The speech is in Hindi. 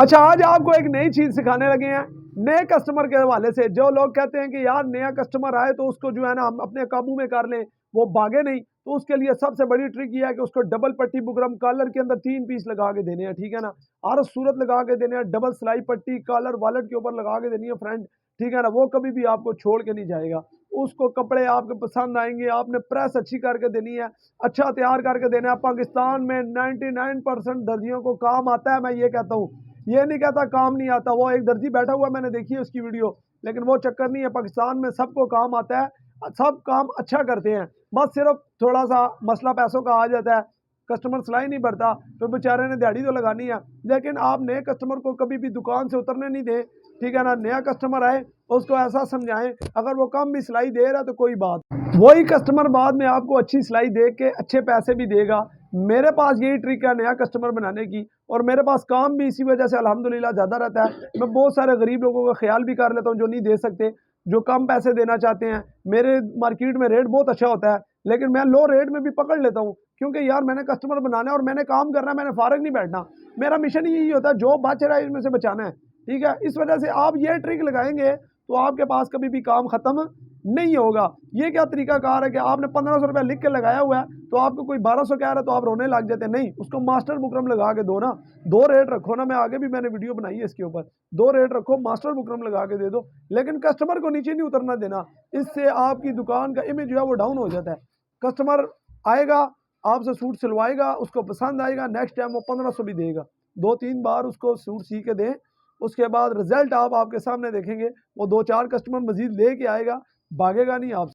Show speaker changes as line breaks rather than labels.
अच्छा, आज आपको एक नई चीज सिखाने लगे हैं नए कस्टमर के हवाले से। जो लोग कहते हैं कि यार नया कस्टमर आए तो उसको जो है ना हम अपने काबू में कर लें, वो भागे नहीं, तो उसके लिए सबसे बड़ी ट्रिक ये है कि उसको डबल पट्टी बुकरम कॉलर के अंदर 3 पीस लगा के देने हैं, ठीक है ना। हर सूरत लगा के देने हैं, डबल सिलाई पट्टी कॉलर वॉलेट के ऊपर लगा के देनी है फ्रेंड, ठीक है ना। वो कभी भी आपको छोड़ के नहीं जाएगा। उसको कपड़े आपके पसंद आएंगे, आपने प्रेस अच्छी करके देनी है, अच्छा तैयार करके देना है। पाकिस्तान में 99% दर्जियों को काम आता है, मैं ये कहता हूँ, ये नहीं कहता काम नहीं आता। वो एक दर्जी बैठा हुआ, मैंने देखी है उसकी वीडियो, लेकिन वो चक्कर नहीं है। पाकिस्तान में सबको काम आता है, सब काम अच्छा करते हैं, बस सिर्फ थोड़ा सा मसला पैसों का आ जाता है, कस्टमर सिलाई नहीं भरता, तो बेचारे ने दिहाड़ी तो लगानी है। लेकिन आप नए कस्टमर को कभी भी दुकान से उतरने नहीं दें, ठीक है ना। नया कस्टमर आए उसको ऐसा समझाएं, अगर वो कम भी सिलाई दे रहा है तो कोई बात, वही कस्टमर बाद में आपको अच्छी सिलाई दे के अच्छे पैसे भी देगा। मेरे पास यही ट्रिक है नया कस्टमर बनाने की, और मेरे पास काम भी इसी वजह से अल्हम्दुलिल्लाह ज़्यादा रहता है। मैं बहुत सारे गरीब लोगों का ख्याल भी कर लेता हूँ जो नहीं दे सकते, जो कम पैसे देना चाहते हैं। मेरे मार्केट में रेट बहुत अच्छा होता है, लेकिन मैं लो रेट में भी पकड़ लेता हूँ, क्योंकि यार मैंने कस्टमर बनाना है और मैंने काम करना है, मैंने फारग नहीं बैठना। मेरा मिशन ही यही होता है, जो बच रहा है इसमें से बचाना है, ठीक है। इस वजह से आप ये ट्रिक लगाएंगे तो आपके पास कभी भी काम खत्म नहीं होगा। ये क्या तरीका कार है कि आपने 1500 रुपया लिख के लगाया हुआ है, तो आपको कोई 1200 कह रहा है तो आप रोने लग जाते हैं। नहीं, उसको मास्टर बुकरम लगा के दो ना, 2 रेट रखो ना। मैं आगे भी मैंने वीडियो बनाई है इसके ऊपर, 2 रेट रखो, मास्टर बुकरम लगा के दे दो, लेकिन कस्टमर को नीचे नहीं उतरना देना। इससे आपकी दुकान का इमेज जो है वो डाउन हो जाता है। कस्टमर आएगा, आपसे सूट सिलवाएगा, उसको पसंद आएगा, नेक्स्ट टाइम वो 1500 भी देगा। 2-3 बार उसको सूट सी के दें, उसके बाद रिजल्ट आप आपके सामने देखेंगे। वो 2-4 कस्टमर मजीद लेके आएगा, भागेगा नहीं आपसे।